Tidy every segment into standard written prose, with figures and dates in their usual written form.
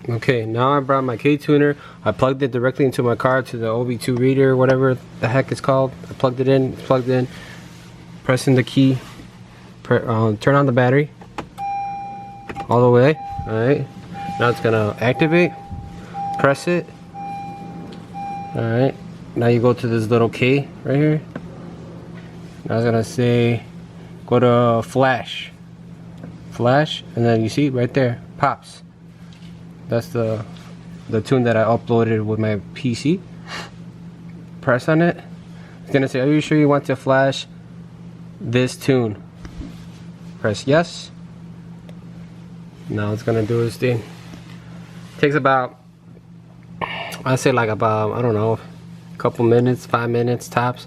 Okay, now I brought my K-tuner. I plugged it directly into my car to the OB2 reader, whatever the heck it's called. I plugged it in, pressing the key, turn on the battery all the way. Alright, now it's gonna activate, press it. Alright, now you go to this little K right here. Now it's gonna say go to flash, and then you see right there, pops. That's the tune that I uploaded with my PC. Press on it. It's gonna say, are you sure you want to flash this tune? Press yes. Now it's gonna do its thing. Takes about, I'd say like about, I don't know, a couple minutes, 5 minutes tops.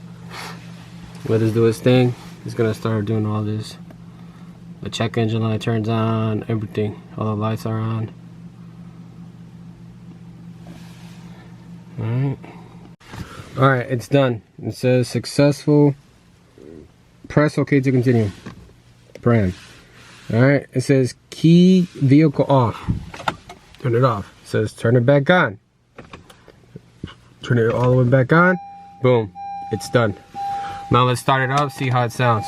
Let it do its thing. It's gonna start doing all this. The check engine light turns on, everything. All the lights are on. Alright, it's done. It says successful. Press OK to continue. Brand. Alright, it says key vehicle off. Turn it off. It says turn it back on. Turn it all the way back on. Boom. It's done. Now let's start it up, see how it sounds.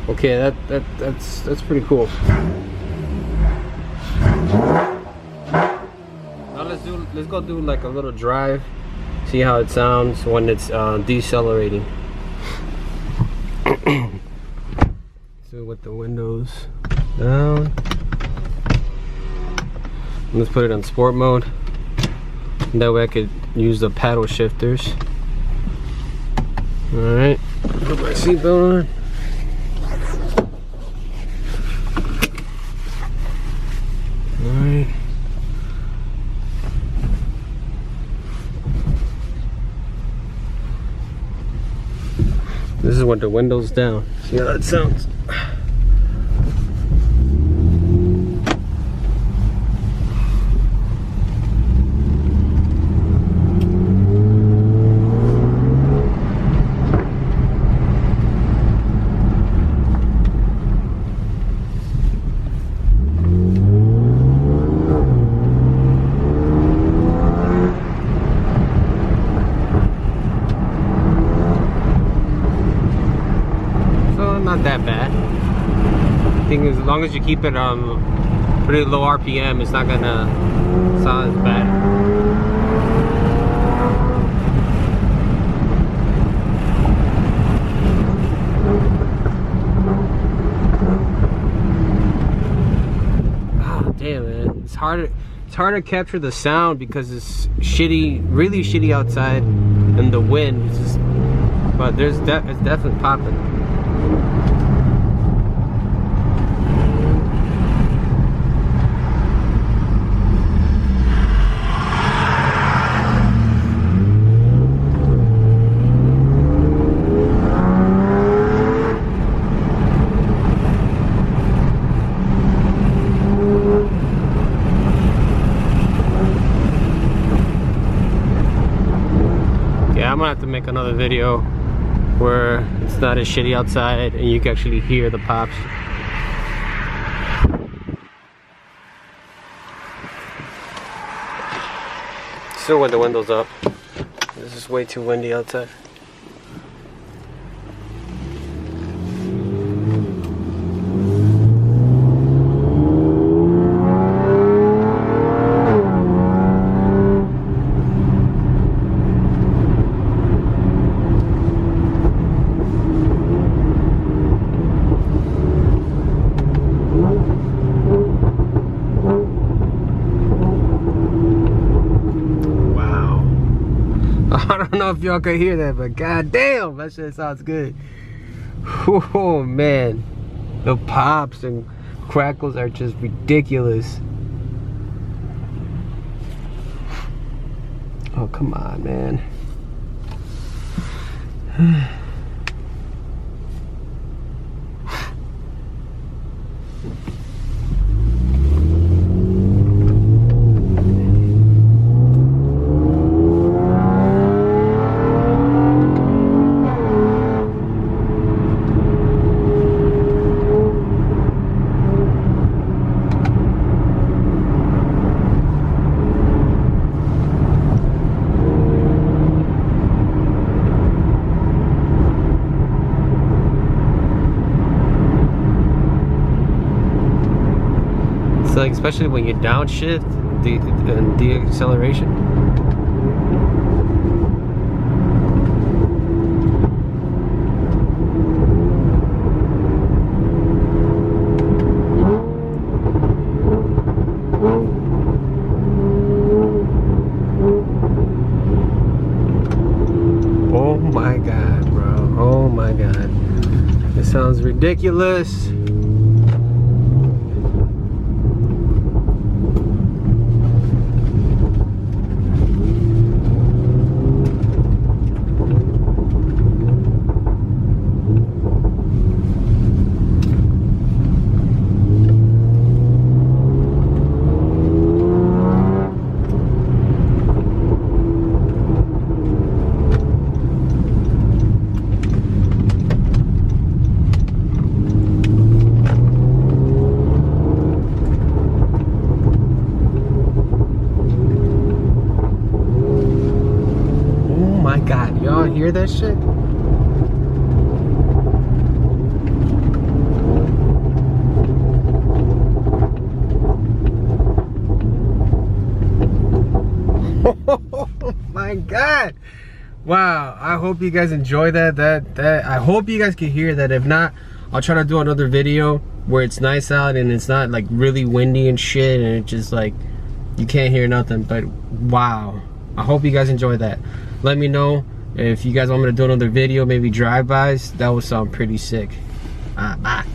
Okay, that's pretty cool. Now let's go do like a little drive, see how it sounds when it's decelerating. So with the windows down, let's put it on sport mode. That way I could use the paddle shifters. All right, put my seatbelt on. Alright. This is when the window's down. See how that sounds? Not that bad. I think as long as you keep it pretty low RPM, it's not gonna sound as bad. Oh damn, man, it's hard to capture the sound because it's shitty, really shitty outside, and the wind is just, but it's definitely popping. I'm gonna have to make another video where it's not as shitty outside and you can actually hear the pops. Still with the windows up. This is way too windy outside. I don't know if y'all can hear that, but goddamn, that shit sounds good. Oh man, the pops and crackles are just ridiculous. Oh, come on, man. Like, especially when you downshift and deacceleration. Oh my god, bro. Oh my god. This sounds ridiculous. God, y'all hear that shit? Oh my god. Wow, I hope you guys enjoy that. I hope you guys can hear that. If not, I'll try to do another video where it's nice out and it's not like really windy and shit and it's just like you can't hear nothing. But wow, I hope you guys enjoy that. Let me know if you guys want me to do another video, maybe drive-bys. That would sound pretty sick. Bye.